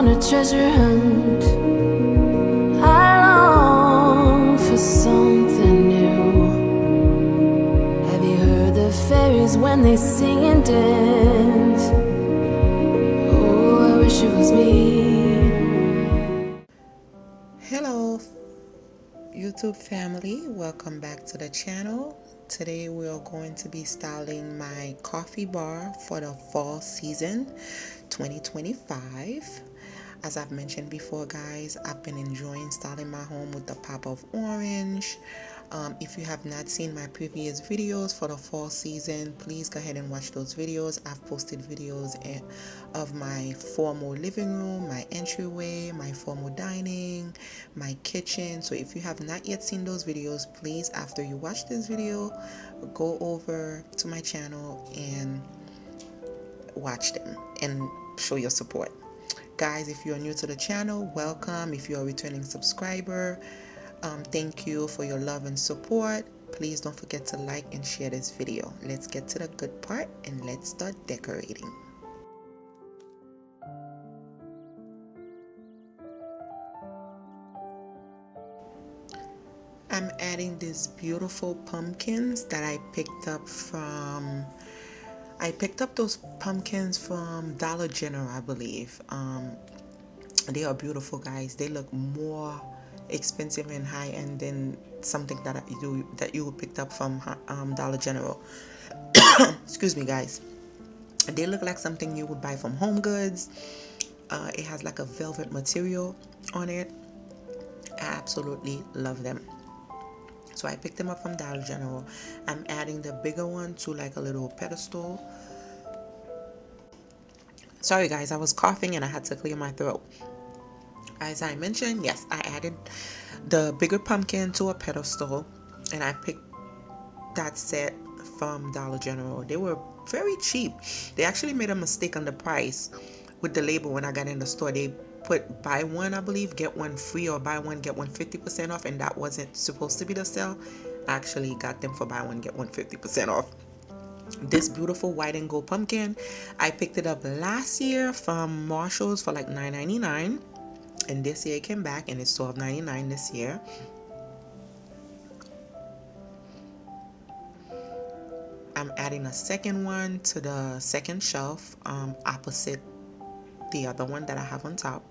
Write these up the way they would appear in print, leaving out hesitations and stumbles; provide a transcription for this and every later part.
a treasure hunt. I long for something new. Have you heard the fairies when they sing and dance? Oh, I wish it was me. Hello YouTube family, welcome back to the channel. Today we are going to be styling my coffee bar for the fall season 2025. As I've mentioned before, guys, I've been enjoying styling my home with the pop of orange. If you have not seen my previous videos for the fall season, please go ahead and watch those videos. I've posted videos of my formal living room, my entryway, my formal dining, my kitchen. So if you have not yet seen those videos, please, after you watch this video, go over to my channel and watch them and show your support. Guys, if you're new to the channel, welcome. If you're a returning subscriber, thank you for your love and support. Please don't forget to like and share this video. Let's get to the good part and let's start decorating. I'm adding these beautiful pumpkins that I picked up those pumpkins from Dollar General, I believe. They are beautiful, guys. They look more expensive and high end than something that you picked up from Dollar General. Excuse me, guys. They look like something you would buy from Home Goods. It has like a velvet material on it. I absolutely love them. So I picked them up from Dollar General. I'm adding the bigger one to like a little pedestal. Sorry guys, I was coughing and I had to clear my throat. As I mentioned, yes, I added the bigger pumpkin to a pedestal, and I picked that set from Dollar General. They were very cheap. They actually made a mistake on the price with the label when I got in the store. They put buy one, I believe, get one free, or buy one, get one 50% off, and that wasn't supposed to be the sale. I actually got them for buy one, get one 50% off. This beautiful white and gold pumpkin, I picked it up last year from Marshall's for like $9.99. And this year it came back and it's $12.99 this year. I'm adding a second one to the second shelf, opposite the other one that I have on top.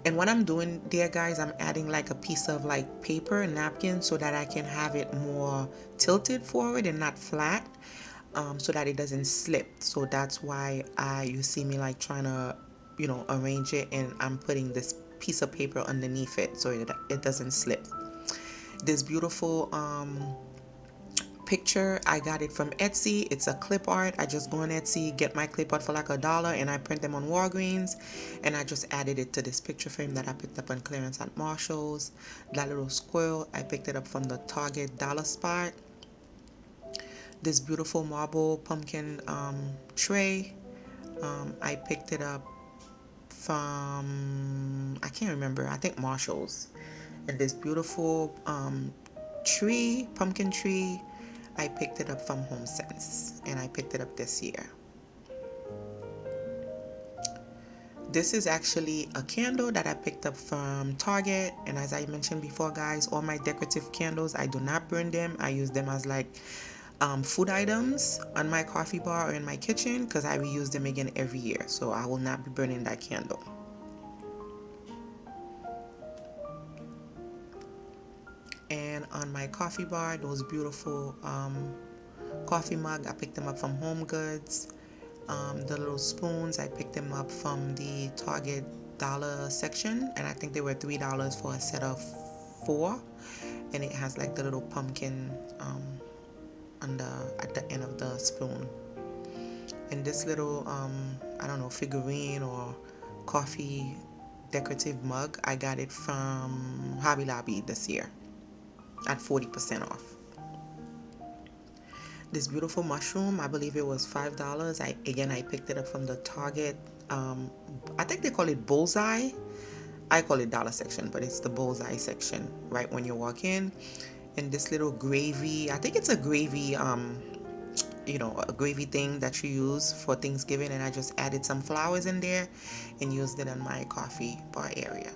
And what I'm doing there, guys, I'm adding like a piece of like paper and napkin so that I can have it more tilted forward and not flat, so that it doesn't slip. So that's why you see me like trying to, arrange it, and I'm putting this piece of paper underneath it so it doesn't slip. This beautiful picture, I got it from Etsy. It's a clip art. I just go on Etsy, get my clip art for like $1, and I print them on Walgreens, and I just added it to this picture frame that I picked up on clearance at Marshall's. That little squirrel, I picked it up from the Target dollar spot. This beautiful marble pumpkin tray, I picked it up from, I can't remember, I think Marshall's. And this beautiful pumpkin tree, I picked it up from HomeSense, and I picked it up this year. This is actually a candle that I picked up from Target, and as I mentioned before, guys, all my decorative candles, I do not burn them. I use them as like food items on my coffee bar or in my kitchen, because I reuse them again every year, so I will not be burning that candle. And on my coffee bar, those beautiful coffee mug, I picked them up from Home Goods. The little spoons, I picked them up from the Target dollar section, and I think they were $3 for a set of 4. And it has like the little pumpkin at the end of the spoon. And this little I don't know, figurine or coffee decorative mug, I got it from Hobby Lobby this year at 40% off. This beautiful mushroom, I believe it was $5. I picked it up from the Target, I think they call it Bullseye. I call it dollar section, but it's the Bullseye section right when you walk in. And this little gravy, I think it's a gravy a gravy thing that you use for Thanksgiving, and I just added some flowers in there and used it on my coffee bar area.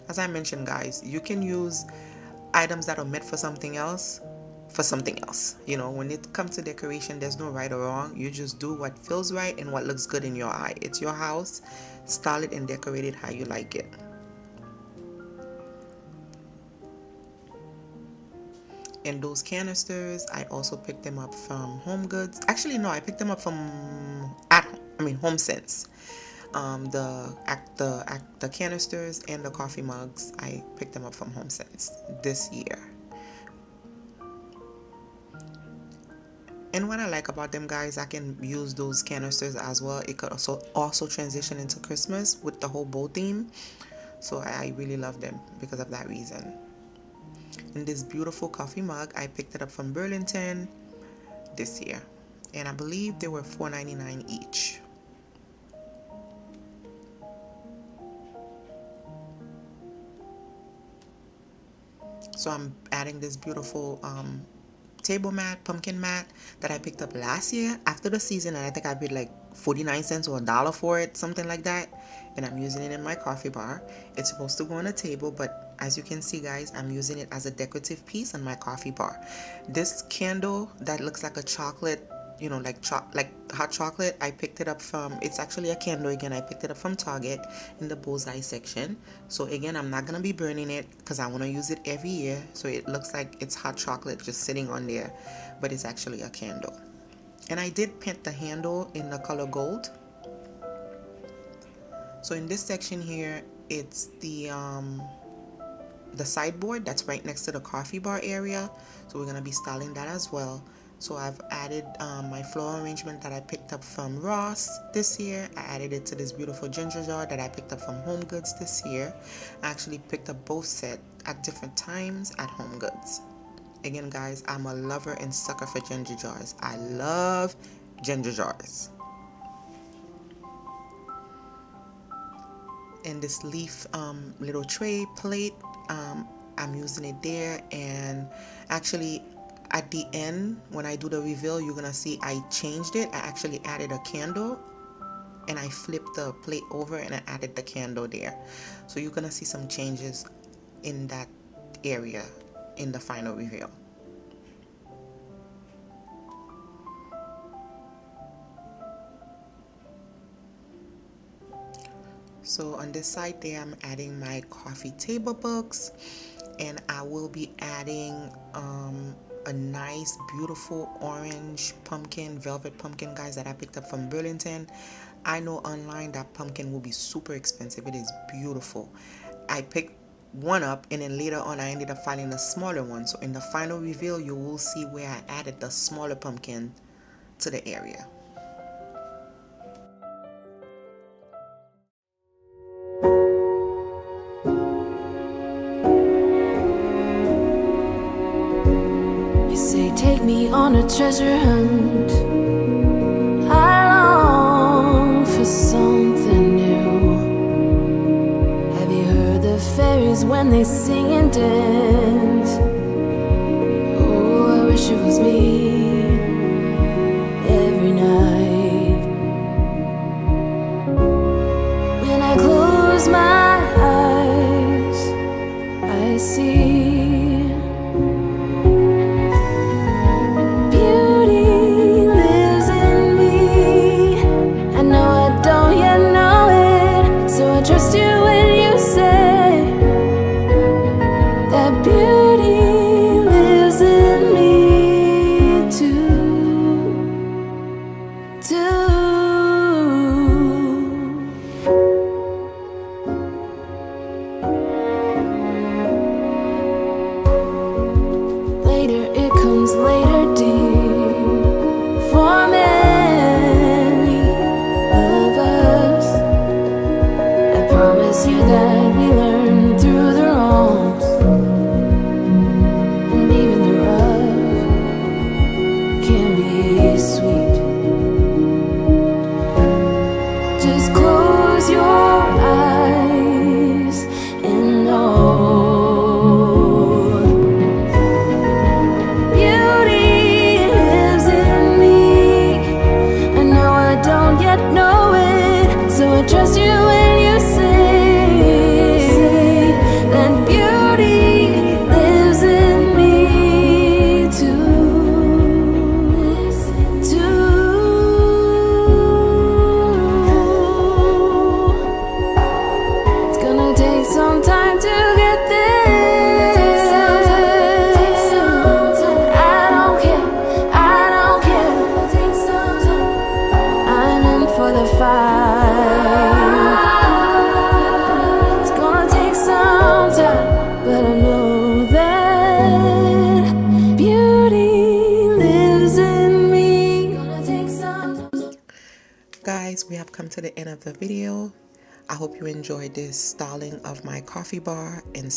As I mentioned, guys, you can use items that are meant for something else for something else. When it comes to decoration, there's no right or wrong. You just do what feels right and what looks good in your eye. It's your house. Style it and decorate it how you like it. And those canisters, I also picked them up from Home Goods. Actually, no, I picked them up from Home Sense. The canisters and the coffee mugs, I picked them up from Home Sense this year. And what I like about them, guys, I can use those canisters as well. It could also transition into Christmas with the whole bow theme. So I really love them because of that reason. And this beautiful coffee mug, I picked it up from Burlington this year, and I believe they were $4.99 each. So I'm adding this beautiful table mat, pumpkin mat, that I picked up last year after the season, and I think I paid like 49 cents or $1 for it, something like that. And I'm using it in my coffee bar. It's supposed to go on a table, but as you can see, guys, I'm using it as a decorative piece on my coffee bar. This candle that looks like a chocolate, like hot chocolate, I picked it up from, it's actually a candle again, I picked it up from Target in the bullseye section. So again, I'm not gonna be burning it because I want to use it every year, so it looks like it's hot chocolate just sitting on there, but it's actually a candle. And I did paint the handle in the color gold. So in this section here, it's the sideboard that's right next to the coffee bar area, so we're gonna be styling that as well. So I've added my floral arrangement that I picked up from Ross this year. I added it to this beautiful ginger jar that I picked up from Home Goods this year. I actually picked up both sets at different times at Home Goods. Again, guys, I'm a lover and sucker for ginger jars. I love ginger jars. And this leaf little tray plate, I'm using it there. And actually, at the end, when I do the reveal, you're gonna see I changed it. I actually added a candle, and I flipped the plate over and I added the candle there. So you're gonna see some changes in that area in the final reveal. So on this side there, I'm adding my coffee table books, and I will be adding a nice beautiful orange pumpkin, velvet pumpkin, guys, that I picked up from Burlington. I know online that pumpkin will be super expensive. It is beautiful. I picked one up, and then later on I ended up finding a smaller one. So in the final reveal, you will see where I added the smaller pumpkin to the area. Take me on a treasure hunt. I long for something new. Have you heard the fairies when they sing and dance? Oh, I wish it was me every night. When I close my eyes, I see trust you when you say that beauty lives in me too. Later it comes later, dear, for many of us. Promise you that we learn through the wrongs, and even the rough can be sweet. Just close your eyes and know beauty lives in me. to the end of the video. I hope you enjoyed this styling of my coffee bar and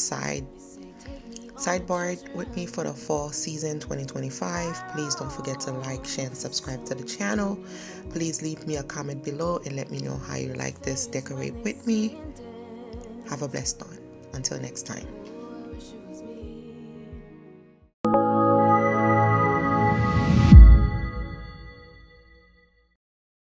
sideboard with me for the fall season 2025. Please don't forget to like, share, and subscribe to the channel. Please leave me a comment below and let me know how you like this decorate with me. Have a blessed one. Until next time.